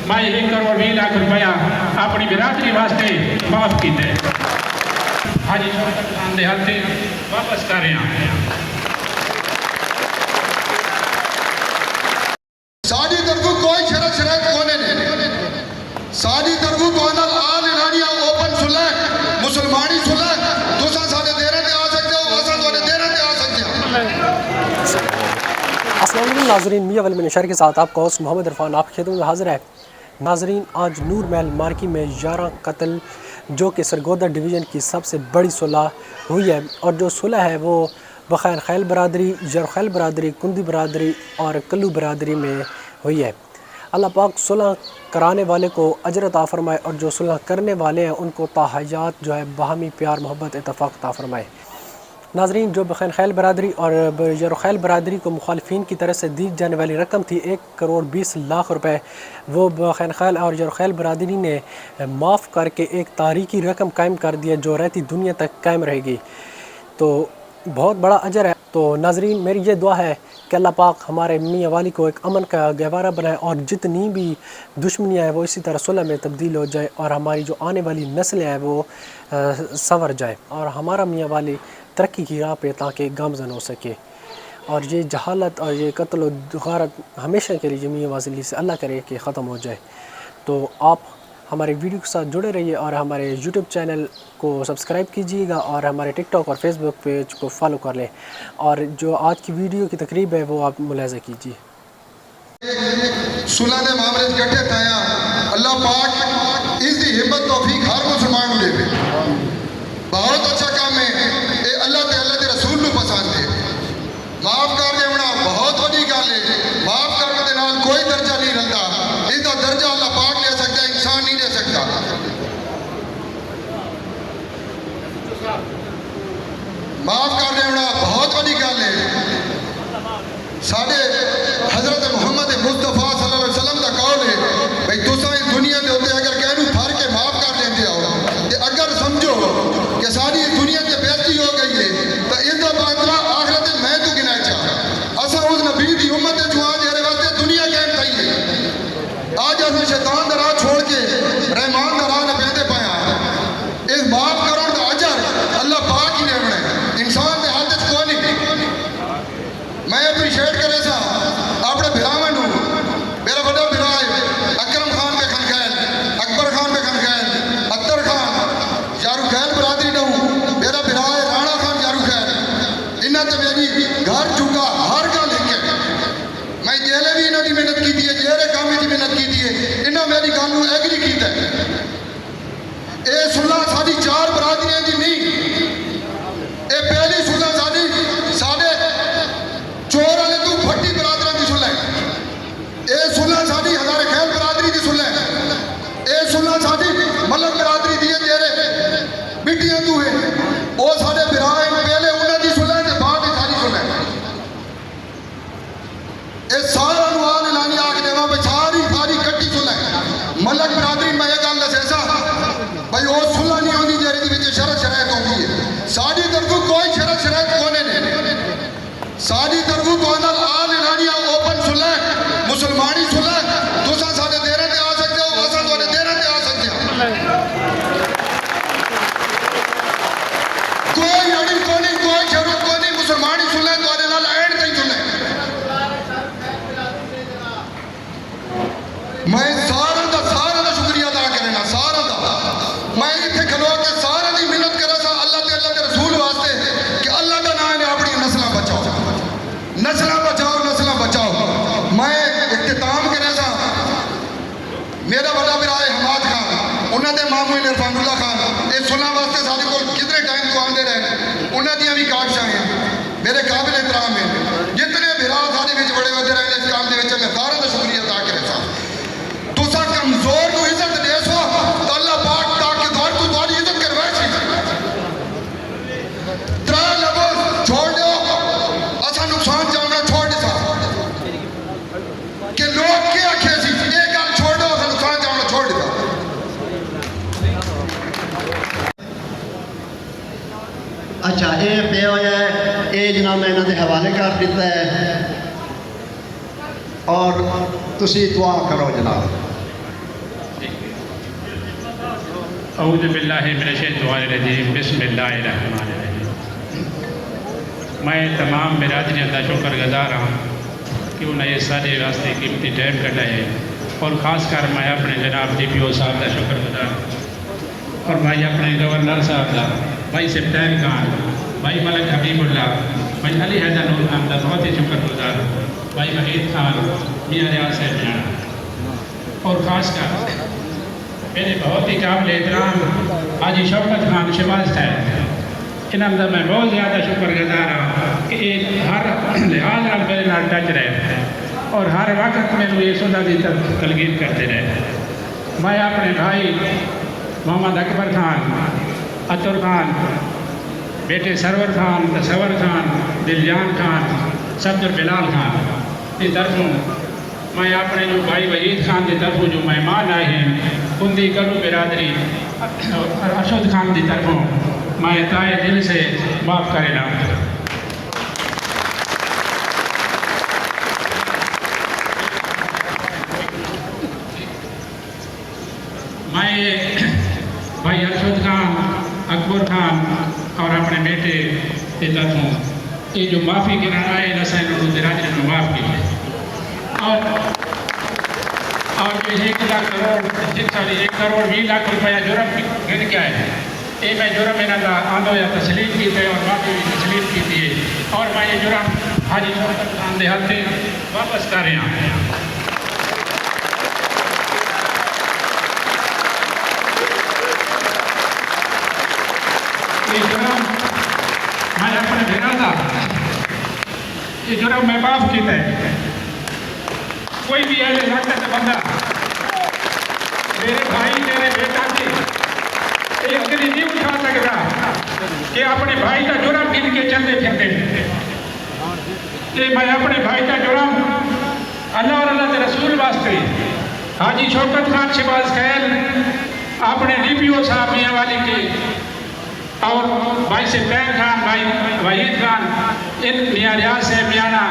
मैं 1 करोड़ 20 लाख रुपया अपनी बिरादरी वास्ते माफ किया हाजी शौकत खान के हाथे वापस कर रहा साडी तरफों कोई शरत शरायत कोने ने साडी तरफों कोई ना आल इलानिया ओपन सुलह मुसलमानी सुलह तुसा साडे देरे ते आ सकते हो असा तोड़े देरे ते आ सकते हो। अस्सलाम वालेकुम नाज़रीन, मियां वली शहर के साथ आपका होस्ट मोहम्मद इरफान आपकी खिदमत में हाजिर है। नाज़रीन, आज नूर महल मार्की में 11 कत्ल जो कि सरगोदा डिवीज़न की सबसे बड़ी सुलह हुई है और जो सुलह है वो बखैर खैल बरादरी, जरखैल बरादरी, कुंदी बरादरी और कल्लू बरादरी में हुई है। अल्लाह पाक सुलह कराने वाले को अजर अता फ़रमाए और जो सुलह करने वाले हैं उनको ताहयात जो है बाहमी प्यार मोहब्बत इत्तफ़ाक़ अता फ़रमाए। नाज़रीन, जो बखैर खैल बरादरी और जरखैल बरादरी को मुखालिफिन की तरफ से दी जाने वाली रकम थी 1 करोड़ 20 लाख रुपए, वो बखैर खैल और जरखैल बरादरी ने माफ़ करके एक तारीखी रकम कायम कर दिया जो रहती दुनिया तक कायम रहेगी। तो बहुत बड़ा अजर है। तो नाज़रीन, मेरी ये दुआ है कि अल्लाह पाक हमारे मियां वाली को एक अमन का गहवारा बनाए और जितनी भी दुश्मनियाँ हैं वो इसी तरह सुलह में तब्दील हो जाए और हमारी जो आने वाली नस्लें हैं वो संवर जाए और हमारा मियां वाली तरक्की की राह पे ताकि गामज़न हो सके और ये जहालत और ये कत्ल गारत हमेशा के लिए मियां वाली से अल्लाह करे कि ख़त्म हो जाए। तो आप हमारे वीडियो के साथ जुड़े रहिए और हमारे यूट्यूब चैनल को सब्सक्राइब कीजिएगा और हमारे टिकटॉक और फेसबुक पेज को फॉलो कर लें और जो आज की वीडियो की तकरीब है वो आप मुलाज़ा कीजिए। सुलह के मामले इकट्ठे थाया अल्लाह पाक इसकी हिम्मत तौफीक हर मुसलमान को देवे। बहुत अच्छा काम है ये अल्लाह के रसूल को पसंद है। माफ कर देना बहुत बड़ी गल है। माफ करने के नाल कोई दर्जा नहीं रखता, इसका दर्जा अल्लाह पाक ले सकता, इंसान नहीं ले सकता। माफ कर देना बहुत बड़ी गल है। साढ़े हजरत मुहम्मद मुस्तफा सल्लल्लाहु अलैहि वसल्लम का कौल है भाई तुसा इस दुनिया के उत्ते अगर कहनू फर के माफ कर देते हो तो अगर समझो कि सारी दुनिया से बेइज्जती हो गई है तो इसका बदला आखिरत में मैं तू गिना चाह असा उस नबी की उम्मत जो आज मेरे वास्ते दुनिया कैम थी है। आज असं शैतान का राह छोड़ के रहमान का राह न पहनते पाया। इस माफ करो का अजर अल्लाह पाक ही ने बना इंसान के हाथ को नहीं। मैं अप्रीशिएट करे सा अपने बिरावन मेरा बड़ा बिरा है अकरम खान पे खनखैल, अकबर खान पे खनखैल, अख्तर खान, यारूखैल बरादरी न मेरा बिरा है राणा खान यारूखैल। इन्हें तो मेरी घर चुका हर गल लिखे मैं जेले भी इन्होंने मेहनत की है, जेरे काम की मेहनत की है, इन्हें मेरी गल को एग्री किया। ये सुलह साड़ी 4 बरादरियों की नहीं, ये पहली सुलह साड़ी साढ़े चोर वाले तू फट्टी बरादर की सुलह। ये सुलह साड़ी हजारे खैल बरादरी की सुलह। ये सुलह साड़ी मलक बरादरी दी जेरे बिटियां तू है वो साढ़े बिरा पहले उन्होंने सुलह के बाद सारी सुलह। ये सारा आल एलानी आख देवा भाई सारी सारी कट्टी सुलह मलक बरादरी। मैं ये गल दसा भाई वो सुलह नहीं आती जेरी शरत शरायत आती है। साड़ी तरफों कोई शरत शरायत कोने ने साड़ी तरफों को आल इलानिया ओपन सुलह मुसलमानी सुलह तुसा साडे देरे ते आ सकते हो असा तोड़े देरे ते आ सकते हो। कोई अड़ी को नहीं कोई शरत को नहीं मुसलमानी सुलह तोड़े नाल एंड तई सुलह। मैं सारा का शुक्रिया अदा करना सारा का। मैं इत्थे खलो के सारा दी मिन्नत करा सा अल्लाह ते रसूल वास्ते कि अल्लाह का नाम है अपनी नस्ल बचाओ, नस्ल बचाओ, नस्ल बचाओ। मैं इख्तिताम करे सा मेरा बड़ा बिरा है हमाद खान उन्होंने मामू इरफानुल्लाह खान ये सुलह वास्ते साढ़े को कितने टाइम तो आते रहे उन्होंने भी काबिशां हैं मेरे काबिल एहतराम है। जितने बिरा साढ़े बड़े बड़े रहे इस काम के मैं सारा का शुक्रिया अदा करे सा। तुसा कमजोर को इज्जत दे सो तो अल्लाह पाक ताकि घर को तुम्हारी इज्जत करवाए सी। 3 लफ्ज़ छोड़ दो असा नुकसान चाहना छोड़ दे सा कि लोग क्या आखे सी ये गल छोड़ दो असा नुकसान चाहना छोड़ दे। अच्छा ये पे होया ये जनाब मैं इन्होंने हवाले कर दिता है और तुसी दुआ करो जनाब। औज़ु बिल्लाहि मिनश शैतानिर रजीम बिस्मिल्लाहिर रहमानिर रहीम। मैं तमाम बिरादरियों का शुक्रगुजार हाँ कि उन्हें सारे वास्ते कीमती टाइम कटा है और ख़ासकर मैं अपने जनाब DPO साहब का शुक्रगुजार और भाई अपने गवर्नर साहब का, भाई सिफ्तार खान, भाई मलक हबीबुल्ला, भाई अली हैदर नूर खान का बहुत ही शुक्रगुजार, भाई वहीद खान, मियाँ रियाज साहब मियाँ और ख़ासकर मेरे बहुत ही काबिल एहतराम हाजी शौकत खान शहबाज साहब, इन्होंने मैं बहुत ज़्यादा शुक्रगुजार हाँ कि एक हर लिहाज नाल मेरे नाल टच रहे और हर वक्त मैंने ये सुधा की तलकीन करते रहे। मैं अपने भाई मोहम्मद अकबर खान, अतुर खान, बेटे सरवर खान, तसवर खान, दिलजान खान, सफदर बिलाल खान की तरफों मैं अपने जो भाई वहीद खान की तरफों जो मेहमान आए हैं उनकी करू बिरादरी और अरशद खान की तरफों मैं ताए दिल से माफ़ करेना। मैं भाई अरशद खान, अकबर खान और अपने बेटे की तरफों ये जो माफ़ी गिराना है नशा बिरादरी में माफ़ की और जो 1 लाख करोड़ 1 करोड़ 20 लाख रुपया जुर्म गिन के आए ये मैं जुर्म इन्होंने आंदो या तस्लीम की थे और माफ़ी भी तस्लीम की थी और मैं ये जुर्म हाजी शौकत खान के हाथ से वापस कर रहा हूँ। ये जुर्म मैं अपने भेजा था, ये जुर्म मैं माफ़ किया है। कोई भी ऐसे लगता है बंदा मेरे भाई मेरे बेटा की एक दिन नहीं उठा सकता कि अपने भाई का जुर्म गिन के चलते फिरते मैं अपने भाई का जुर्म अल्लाह और अल्लाह के रसूल वास्ते हाजी शौकत खान शहबाज खैर अपने DPO साहब मियाँ वाली के और भाई सिफ्तार खान, भाई वहीद खान, इन मियाँ रियाज से मियाना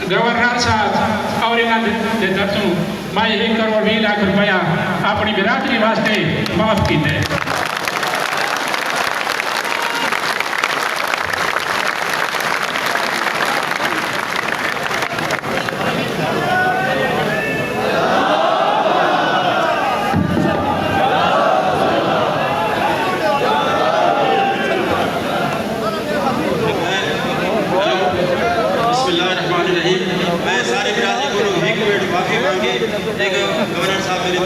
गवर्नर साहब और इन्होंने तरफों मैं 1 करोड़ 20 लाख रुपया अपनी बिरादरी वास्ते माफ़ किया है। मैं सारे बिरादरी को एक मिनट माफ़ी मांगे। एक गवर्नर साहब मेरे